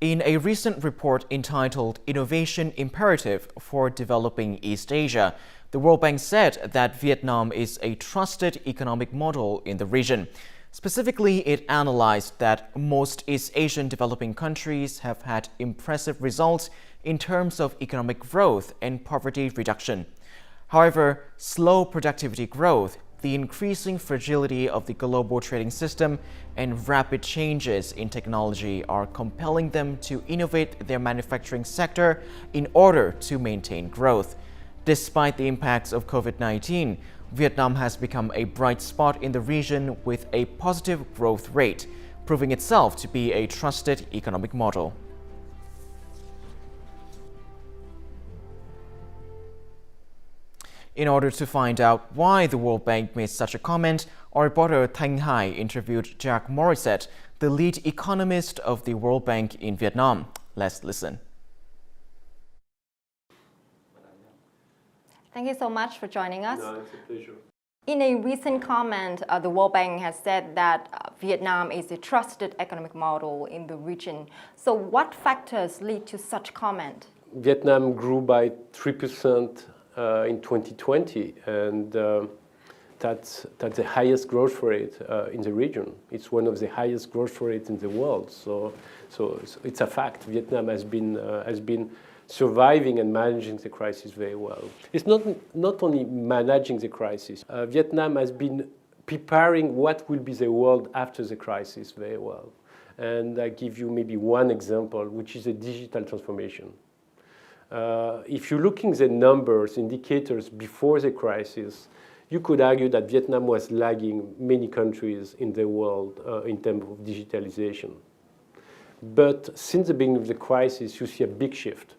In a recent report entitled Innovation Imperative for Developing East Asia, the World Bank said that Vietnam is a trusted economic model in the region. Specifically, it analyzed that most East Asian developing countries have had impressive results in terms of economic growth and poverty reduction. However, slow productivity growth, the increasing fragility of the global trading system, and rapid changes in technology are compelling them to innovate their manufacturing sector in order to maintain growth. Despite the impacts of COVID-19, Vietnam has become a bright spot in the region with a positive growth rate, proving itself to be a trusted economic model. In order to find out why the World Bank made such a comment, our reporter Thanh Hai interviewed Jack Morissette, the lead economist of the World Bank in Vietnam. Let's listen. Thank you so much for joining us. No, it's a pleasure. In a recent comment, the World Bank has said that Vietnam is a trusted economic model in the region. So what factors lead to such comment? Vietnam grew by 3% in 2020, and that's the highest growth rate in the region. It's one of the highest growth rates in the world. So it's a fact. Vietnam has been surviving and managing the crisis very well. It's not only managing the crisis. Vietnam has been preparing what will be the world after the crisis very well. And I give you maybe one example, which is a digital transformation. If you're looking at the numbers, indicators before the crisis, you could argue that Vietnam was lagging many countries in the world in terms of digitalization. But since the beginning of the crisis, you see a big shift.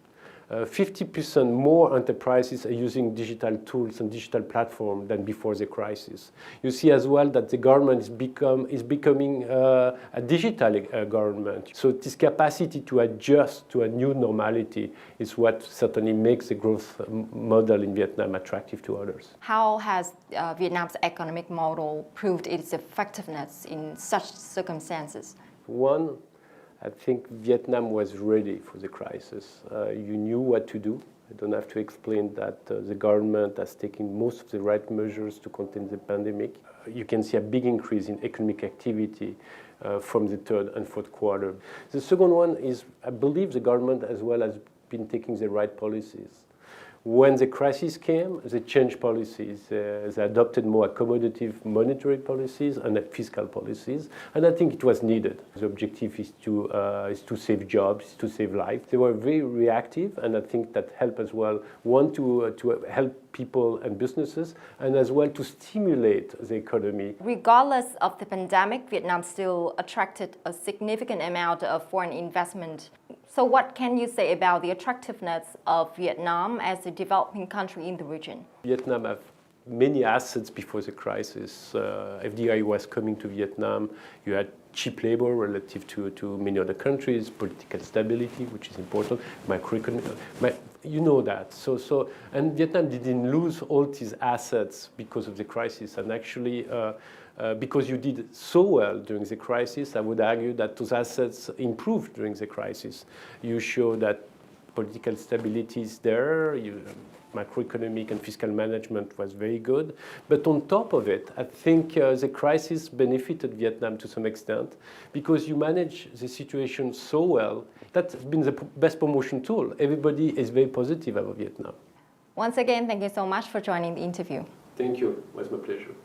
50% more enterprises are using digital tools and digital platforms than before the crisis. You see as well that the government is becoming a digital government. So this capacity to adjust to a new normality is what certainly makes the growth model in Vietnam attractive to others. How has Vietnam's economic model proved its effectiveness in such circumstances? One, I think Vietnam was ready for the crisis. You knew what to do. I don't have to explain that the government has taken most of the right measures to contain the pandemic. You can see a big increase in economic activity from the third and fourth quarter. The second one is, I believe the government as well has been taking the right policies. When the crisis came, they changed policies. They adopted more accommodative monetary policies and fiscal policies, and I think it was needed. The objective is to save jobs, to save lives. They were very reactive, and I think that helped as well. One, to help people and businesses, and as well to stimulate the economy. Regardless of the pandemic, Vietnam still attracted a significant amount of foreign investment. So what can you say about the attractiveness of Vietnam as a developing country in the region? Vietnam have many assets before the crisis. FDI was coming to Vietnam. You had cheap labor relative to many other countries, political stability, which is important, macroeconomic. You know that. And Vietnam didn't lose all these assets because of the crisis. And actually, because you did so well during the crisis, I would argue that those assets improved during the crisis. You show that political stability is there, macroeconomic and fiscal management was very good. But on top of it, I think the crisis benefited Vietnam to some extent because you manage the situation so well. That's been the best promotion tool. Everybody is very positive about Vietnam. Once again, thank you so much for joining the interview. Thank you. It was my pleasure.